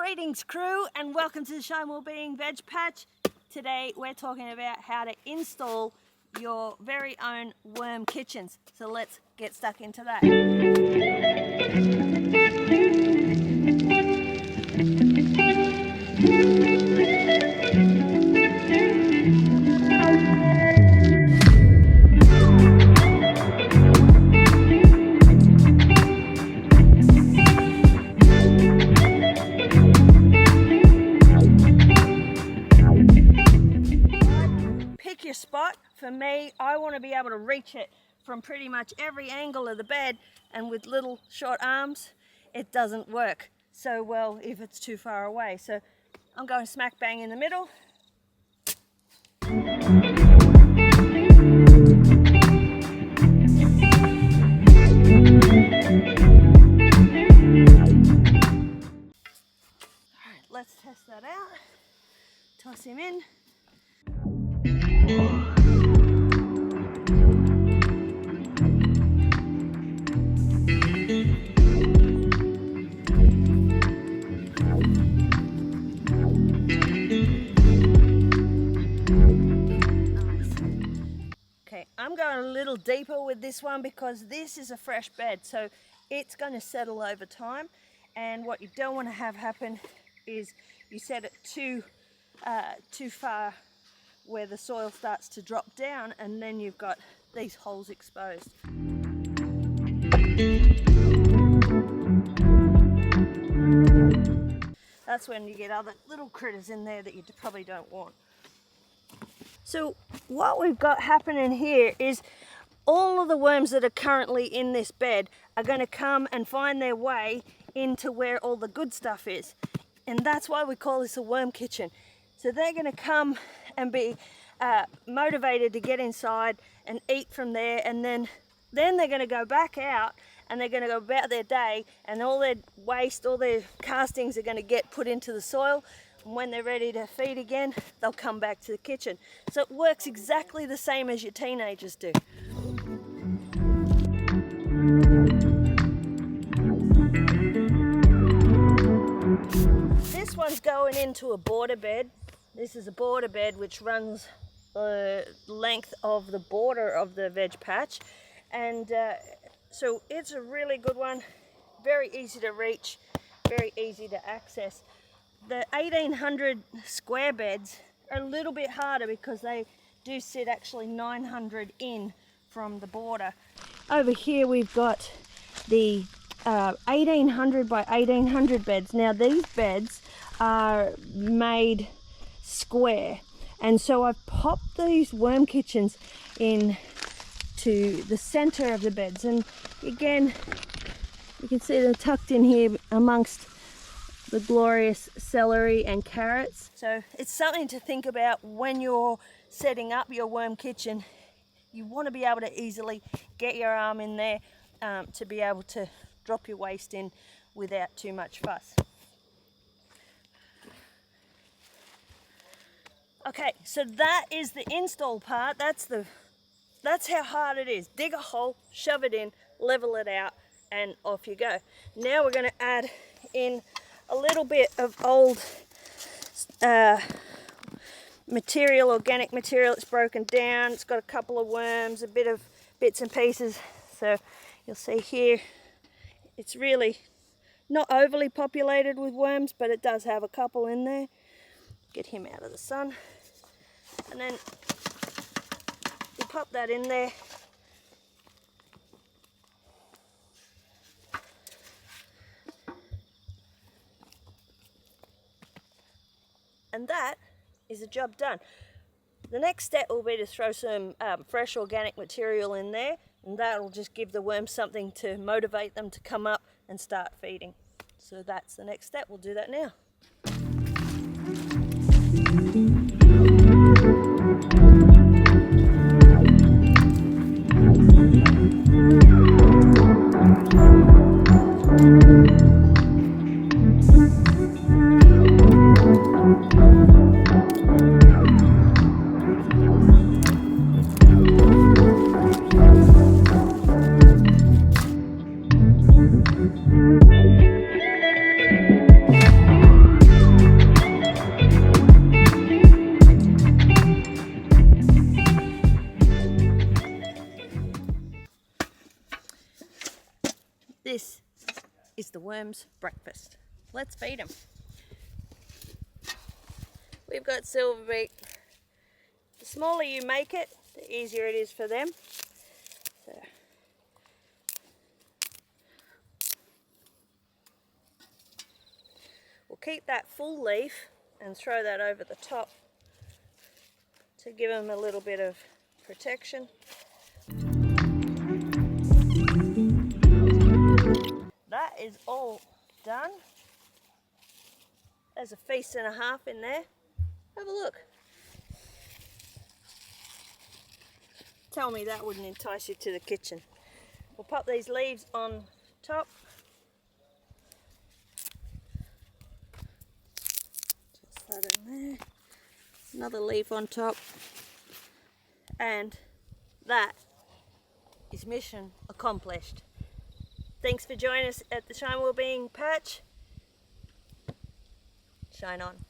Greetings crew and welcome to the Shine Wellbeing Veg Patch. Today we're talking about how to install your very own worm kitchens. So let's get stuck into that. Pick your spot. For me, I want to be able to reach it from pretty much every angle of the bed, and with little short arms it doesn't work so well if it's too far away. So I'm going smack bang in the middle. Alright, let's test that out. Toss him in. Okay, I'm going a little deeper with this one because this is a fresh bed, so it's going to settle over time. And what you don't want to have happen is you set it too far where the soil starts to drop down, and then you've got these holes exposed. That's when you get other little critters in there that you probably don't want. So what we've got happening here is all of the worms that are currently in this bed are going to come and find their way into where all the good stuff is. And that's why we call this a worm kitchen. So they're going to come and be motivated to get inside and eat from there, and then they're going to go back out and they're going to go about their day, and all their waste, all their castings are going to get put into the soil, and when they're ready to feed again, they'll come back to the kitchen. So it works exactly the same as your teenagers do. This one's going into a border bed. This is a border bed which runs the length of the border of the veg patch, and so it's a really good one, very easy to reach, very easy to access. The 1800 square beds are a little bit harder because they do sit actually 900 in from the border. Over here we've got the 1800 by 1800 beds. Now these beds are made square, and so I've popped these worm kitchens in to the center of the beds, and again you can see they're tucked in here amongst the glorious celery and carrots. So it's something to think about when you're setting up your worm kitchen. You want to be able to easily get your arm in there to be able to drop your waste in without too much fuss. Okay, so that is the install part. That's how hard it is. Dig a hole, shove it in, level it out, and off you go. Now we're going to add in a little bit of old material, organic material. It's broken down. It's got a couple of worms, a bit of bits and pieces. So you'll see here, it's really not overly populated with worms, but it does have a couple in there. Get him out of the sun, and then you pop that in there. And that is the job done. The next step will be to throw some fresh organic material in there, and that will just give the worms something to motivate them to come up and start feeding. So that's the next step. We'll do that now. worms breakfast. Let's feed them. We've got silverbeak. The smaller you make it, the easier it is for them. So, we'll keep that full leaf and throw that over the top to give them a little bit of protection. That is all done. There's a feast and a half in there. Have a look. Tell me that wouldn't entice you to the kitchen. We'll pop these leaves on top. Just that in there. Another leaf on top. And that is mission accomplished. Thanks for joining us at the Shine Wellbeing Patch. Shine on.